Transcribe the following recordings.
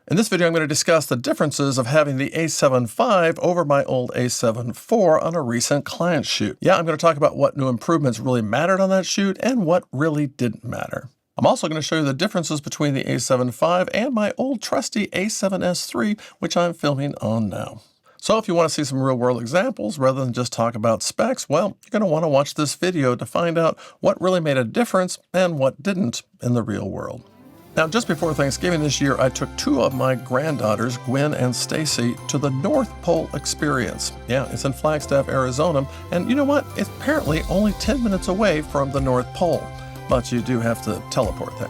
In this video, I'm going to discuss the differences of having the A7V over my old A7 IV on a recent client shoot. Yeah, I'm going to talk about what new improvements really mattered on that shoot and what really didn't matter. I'm also going to show you the differences between the A7V and my old trusty A7S III, which I'm filming on now. So if you want to see some real-world examples rather than just talk about specs, well, you're going to want to watch this video to find out what really made a difference and what didn't in the real world. Now, just before Thanksgiving this year, I took two of my granddaughters, Gwen and Stacy, to the North Pole Experience. Yeah, it's in Flagstaff, Arizona, and you know what? It's apparently only 10 minutes away from the North Pole, but you do have to teleport there.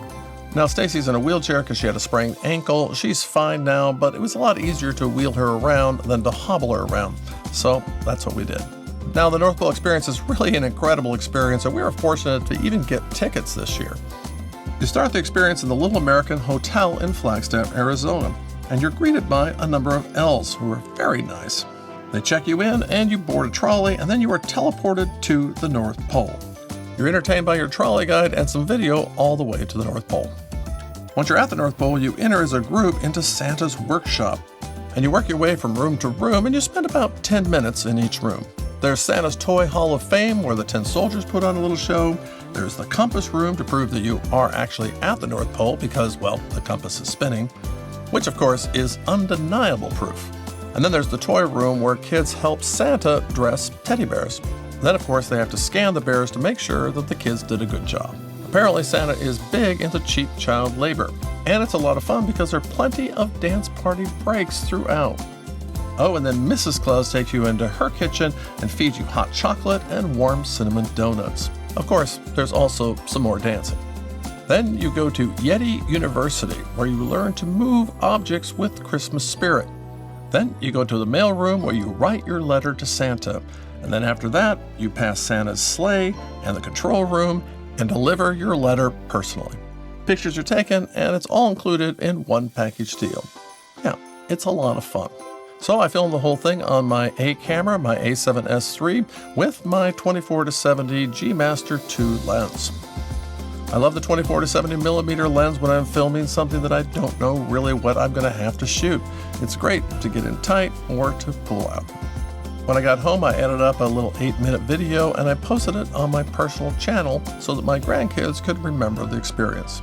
Now, Stacy's in a wheelchair because she had a sprained ankle. She's fine now, but it was a lot easier to wheel her around than to hobble her around, so that's what we did. Now, the North Pole Experience is really an incredible experience, and we were fortunate to even get tickets this year. You start the experience in the Little American Hotel in Flagstaff, Arizona, and you're greeted by a number of elves who are very nice. They check you in and you board a trolley, and then you are teleported to the North Pole. You're entertained by your trolley guide and some video all the way to the North Pole. Once you're at the North Pole, you enter as a group into Santa's workshop, and you work your way from room to room, and you spend about 10 minutes in each room. There's Santa's Toy Hall of Fame, where the 10 soldiers put on a little show. There's the compass room to prove that you are actually at the North Pole because, well, the compass is spinning, which of course is undeniable proof. And then there's the toy room where kids help Santa dress teddy bears. Then, of course, they have to scan the bears to make sure that the kids did a good job. Apparently, Santa is big into cheap child labor, and it's a lot of fun because there are plenty of dance party breaks throughout. Oh, and then Mrs. Claus takes you into her kitchen and feeds you hot chocolate and warm cinnamon donuts. Of course, there's also some more dancing. Then you go to Yeti University, where you learn to move objects with Christmas spirit. Then you go to the mailroom, where you write your letter to Santa. And then after that, you pass Santa's sleigh and the control room and deliver your letter personally. Pictures are taken, and it's all included in one package deal. Yeah, it's a lot of fun. So I filmed the whole thing on my A camera, my A7S III, with my 24-70 G Master 2 lens. I love the 24-70mm lens when I'm filming something that I don't know really what I'm going to have to shoot. It's great to get in tight or to pull out. When I got home, I edited up a little 8-minute video and I posted it on my personal channel so that my grandkids could remember the experience.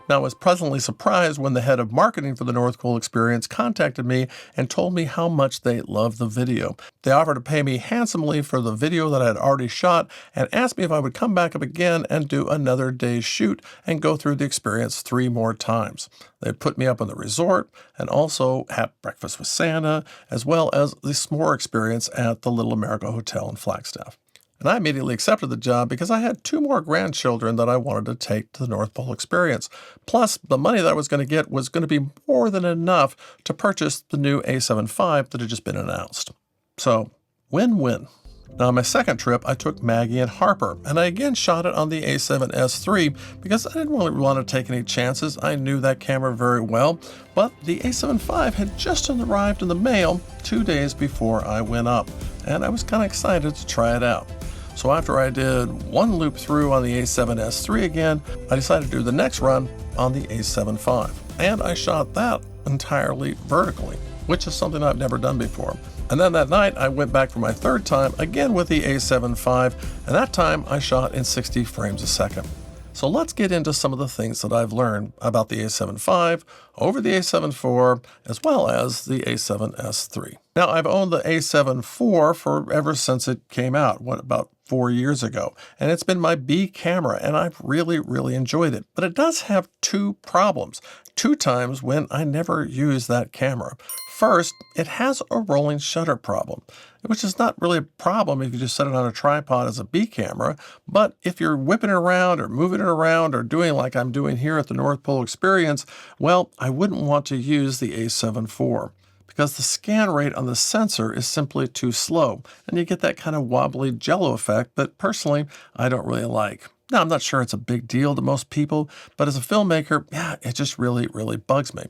Now, I was pleasantly surprised when the head of marketing for the North Pole Experience contacted me and told me how much they loved the video. They offered to pay me handsomely for the video that I had already shot and asked me if I would come back up again and do another day's shoot and go through the experience 3 more times. They'd put me up in the resort and also have breakfast with Santa, as well as the s'more experience at the Little America Hotel in Flagstaff. And I immediately accepted the job because I had 2 more grandchildren that I wanted to take to the North Pole Experience. Plus, the money that I was going to get was going to be more than enough to purchase the new A7V that had just been announced. So, win-win. Now, on my second trip, I took Maggie and Harper, and I again shot it on the A7S III because I didn't really want to take any chances. I knew that camera very well, but the A7V had just arrived in the mail 2 days before I went up, and I was kind of excited to try it out. So after I did 1 loop through on the A7S III again, I decided to do the next run on the A7V. And I shot that entirely vertically, which is something I've never done before. And then that night, I went back for my 3rd time, again with the A7V, and that time I shot in 60 frames a second. So let's get into some of the things that I've learned about the A7V over the A7 IV, as well as the A7S III. Now, I've owned the A7 IV ever since it came out, about 4 years ago, and it's been my B camera, and I've really enjoyed it. But it does have 2 problems, 2 times when I never use that camera. First, it has a rolling shutter problem, which is not really a problem if you just set it on a tripod as a B camera, but if you're whipping it around or moving it around or doing like I'm doing here at the North Pole Experience, well, I wouldn't want to use the A7 IV because the scan rate on the sensor is simply too slow, and you get that kind of wobbly jello effect that personally I don't really like. Now, I'm not sure it's a big deal to most people, but as a filmmaker, yeah, it just really bugs me.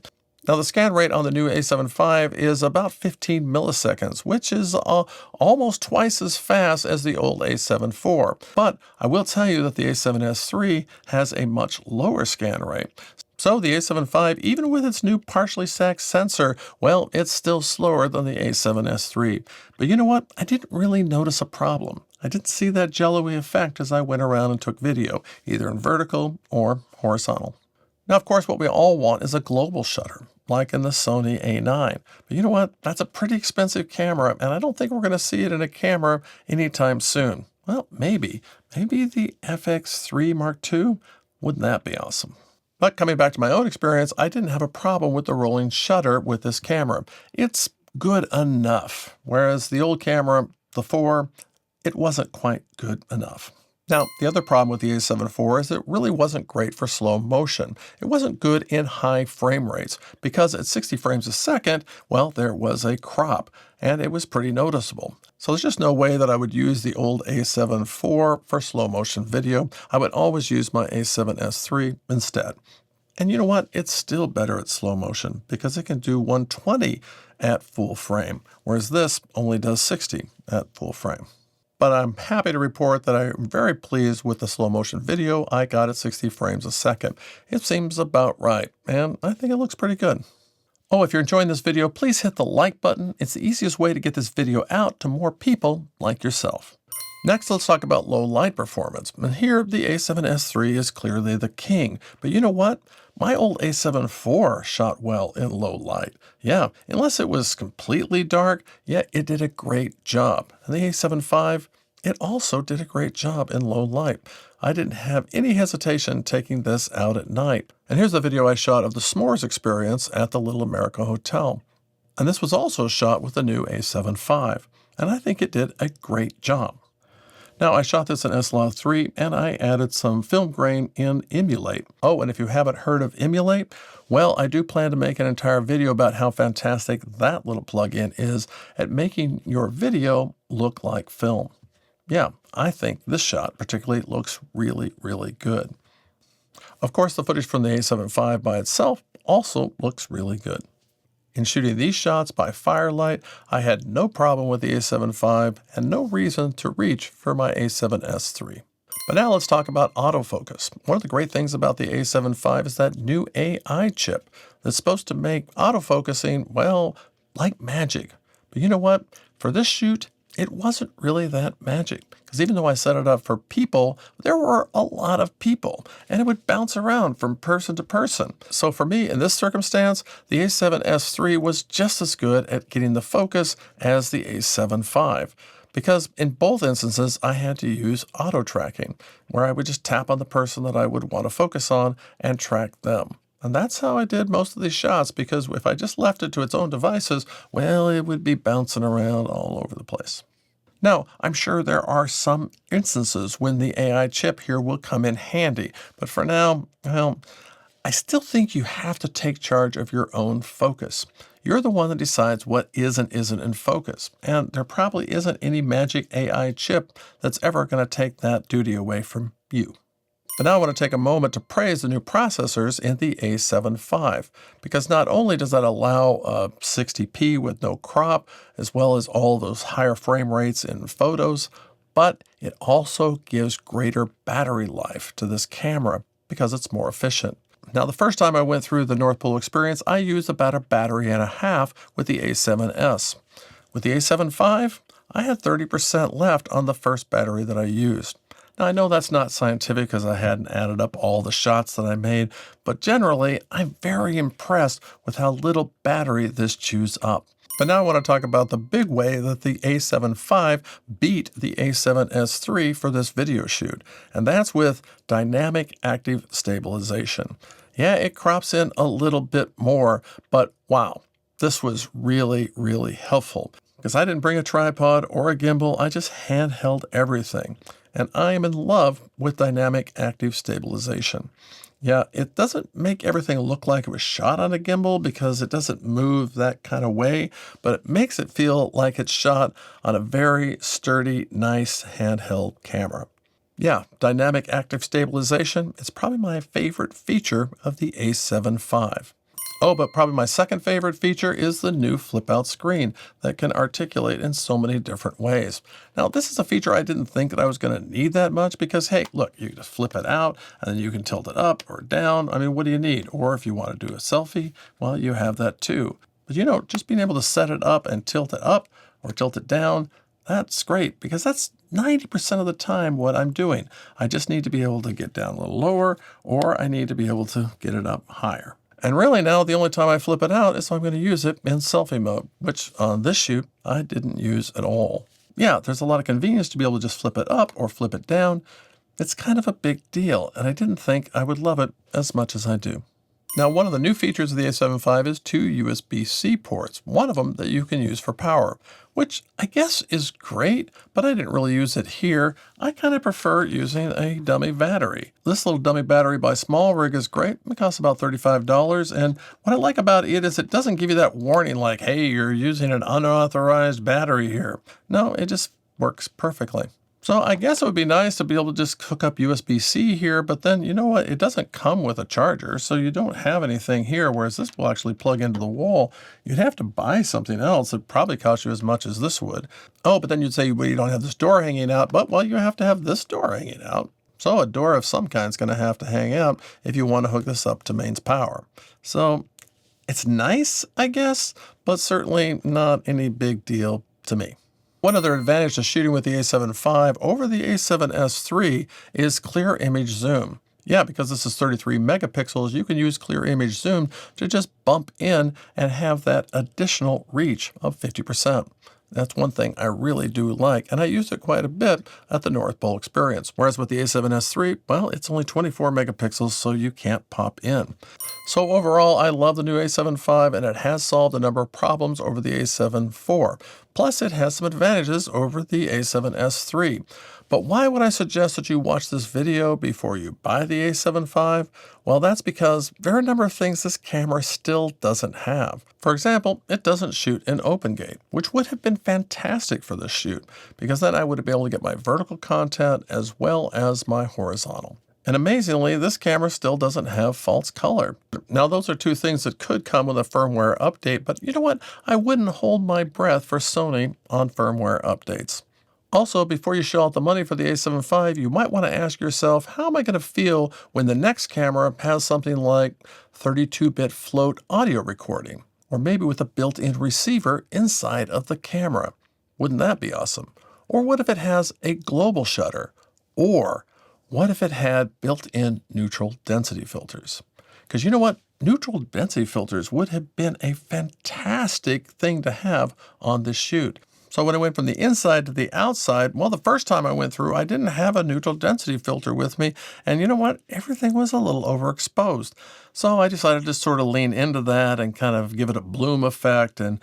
Now, the scan rate on the new A7V is about 15 milliseconds, which is almost twice as fast as the old A7 IV. But I will tell you that the A7S III has a much lower scan rate. So the a7V, even with its new partially stacked sensor, well, it's still slower than the a7S III. But you know what? I didn't really notice a problem. I didn't see that jello-y effect as I went around and took video, either in vertical or horizontal. Now, of course, what we all want is a global shutter, like in the Sony a9. But you know what? That's a pretty expensive camera, and I don't think we're going to see it in a camera anytime soon. Well, maybe. Maybe the FX3 Mark II? Wouldn't that be awesome? But coming back to my own experience, I didn't have a problem with the rolling shutter with this camera. It's good enough, whereas the old camera, the 4, it wasn't quite good enough. Now, the other problem with the a7 IV is it really wasn't great for slow motion. It wasn't good in high frame rates because at 60 frames a second, well, there was a crop, and it was pretty noticeable. So there's just no way that I would use the old a7 IV for slow motion video. I would always use my a7S III instead. And you know what? It's still better at slow motion because it can do 120 at full frame, whereas this only does 60 at full frame. But I'm happy to report that I'm very pleased with the slow motion video I got at 60 frames a second. It seems about right, and I think it looks pretty good. Oh, if you're enjoying this video, please hit the like button. It's the easiest way to get this video out to more people like yourself. Next, let's talk about low light performance. And here, the a7S III is clearly the king. But you know what? My old a7 IV shot well in low light. Yeah, unless it was completely dark, yeah, it did a great job. And the a7 V, it also did a great job in low light. I didn't have any hesitation taking this out at night. And here's the video I shot of the s'mores experience at the Little America Hotel. And this was also shot with the new a7 V. And I think it did a great job. Now, I shot this in S-Log3, and I added some film grain in Emulate. Oh, and if you haven't heard of Emulate, well, I do plan to make an entire video about how fantastic that little plugin is at making your video look like film. Yeah, I think this shot particularly looks really, really good. Of course, the footage from the a7 V by itself also looks really good. In shooting these shots by firelight, I had no problem with the a7 V and no reason to reach for my a7S III. But now let's talk about autofocus. One of the great things about the a7 V is that new AI chip that's supposed to make autofocusing, well, like magic. But you know what? For this shoot, it wasn't really that magic. Because even though I set it up for people, there were a lot of people, and it would bounce around from person to person. So for me, in this circumstance, the a7S III was just as good at getting the focus as the a7 V. Because in both instances, I had to use auto tracking, where I would just tap on the person that I would want to focus on and track them. And that's how I did most of these shots, because if I just left it to its own devices, well, it would be bouncing around all over the place. Now, I'm sure there are some instances when the AI chip here will come in handy, but for now, well, I still think you have to take charge of your own focus. You're the one that decides what is and isn't in focus, and there probably isn't any magic AI chip that's ever going to take that duty away from you. But now I want to take a moment to praise the new processors in the a7 V, because not only does that allow 60p with no crop, as well as all those higher frame rates in photos, but it also gives greater battery life to this camera because it's more efficient. Now, the first time I went through the North Pole experience, I used about a battery and a half with the a7S. With the a7 V, I had 30% left on the first battery that I used. Now, I know that's not scientific because I hadn't added up all the shots that I made, but generally, I'm very impressed with how little battery this chews up. But now I want to talk about the big way that the a7 V beat the a7S III for this video shoot, and that's with dynamic active stabilization. Yeah, it crops in a little bit more, but wow, this was really, really helpful. Because I didn't bring a tripod or a gimbal, I just handheld everything. And I am in love with dynamic active stabilization. Yeah, it doesn't make everything look like it was shot on a gimbal because it doesn't move that kind of way, but it makes it feel like it's shot on a very sturdy, nice handheld camera. Yeah, dynamic active stabilization is probably my favorite feature of the a7 V. Oh, but probably my second favorite feature is the new flip out screen that can articulate in so many different ways. Now, this is a feature I didn't think that I was going to need that much because, hey, look, you just flip it out and then you can tilt it up or down. I mean, what do you need? Or if you want to do a selfie, well, you have that too. But just being able to set it up and tilt it up or tilt it down, that's great because that's 90% of the time what I'm doing. I just need to be able to get down a little lower or I need to be able to get it up higher. And really now, the only time I flip it out is when I'm going to use it in selfie mode, which on this shoot, I didn't use at all. Yeah, there's a lot of convenience to be able to just flip it up or flip it down. It's kind of a big deal, and I didn't think I would love it as much as I do. Now, one of the new features of the A7V is 2 USB-C ports, one of them that you can use for power, which I guess is great, but I didn't really use it here. I kind of prefer using a dummy battery. This little dummy battery by SmallRig is great. It costs about $35, and what I like about it is it doesn't give you that warning like, hey, you're using an unauthorized battery here. No, it just works perfectly. So I guess it would be nice to be able to just hook up USB-C here, but then you know what? It doesn't come with a charger, so you don't have anything here, whereas this will actually plug into the wall. You'd have to buy something else. It'd probably cost you as much as this would. Oh, but then you'd say, well, you don't have this door hanging out, but well, you have to have this door hanging out. So a door of some kind is going to have to hang out if you want to hook this up to mains power. So it's nice, I guess, but certainly not any big deal to me. One other advantage to shooting with the A7V over the A7S III is clear image zoom. Yeah, because this is 33 megapixels, you can use clear image zoom to just bump in and have that additional reach of 50%. That's one thing I really do like, and I use it quite a bit at the North Pole experience. Whereas with the A7S III, well, it's only 24 megapixels, so you can't pop in. So overall, I love the new A7V, and it has solved a number of problems over the A7 IV. Plus, it has some advantages over the A7S III. But why would I suggest that you watch this video before you buy the A7V? Well, that's because there are a number of things this camera still doesn't have. For example, it doesn't shoot in open gate, which would have been fantastic for this shoot, because then I would be able to get my vertical content as well as my horizontal. And amazingly, this camera still doesn't have false color. Now, those are two things that could come with a firmware update, but you know what? I wouldn't hold my breath for Sony on firmware updates. Also, before you shell out the money for the A7V, you might want to ask yourself, how am I going to feel when the next camera has something like 32-bit float audio recording, or maybe with a built-in receiver inside of the camera? Wouldn't that be awesome? Or what if it has a global shutter? Or what if it had built-in neutral density filters? Because you know what? Neutral density filters would have been a fantastic thing to have on this shoot. So when I went from the inside to the outside, well, the first time I went through, I didn't have a neutral density filter with me. And you know what? Everything was a little overexposed. So I decided to sort of lean into that and kind of give it a bloom effect and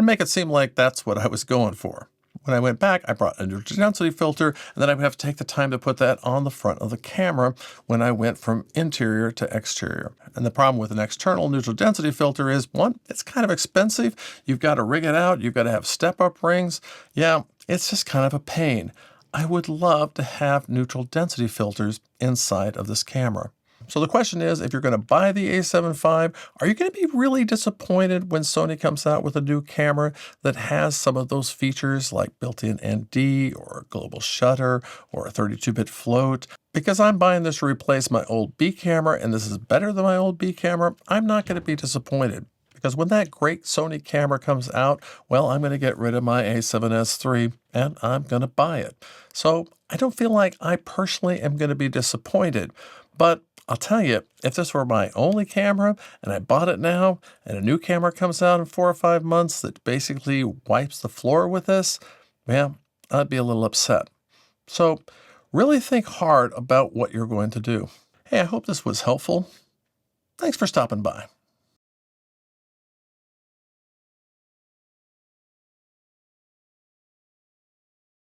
make it seem like that's what I was going for. When I went back, I brought a neutral density filter, and then I would have to take the time to put that on the front of the camera when I went from interior to exterior. And the problem with an external neutral density filter is, one, it's kind of expensive. You've got to rig it out. You've got to have step-up rings. Yeah, it's just kind of a pain. I would love to have neutral density filters inside of this camera. So the question is, if you're going to buy the A7V, are you going to be really disappointed when Sony comes out with a new camera that has some of those features like built-in ND or a global shutter or a 32-bit float? Because I'm buying this to replace my old B camera and this is better than my old B camera, I'm not going to be disappointed. Because when that great Sony camera comes out, well, I'm going to get rid of my A7S III and I'm going to buy it. So I don't feel like I personally am going to be disappointed. But I'll tell you, if this were my only camera and I bought it now and a new camera comes out in 4 or 5 months that basically wipes the floor with this, well, I'd be a little upset. So really think hard about what you're going to do. Hey, I hope this was helpful. Thanks for stopping by.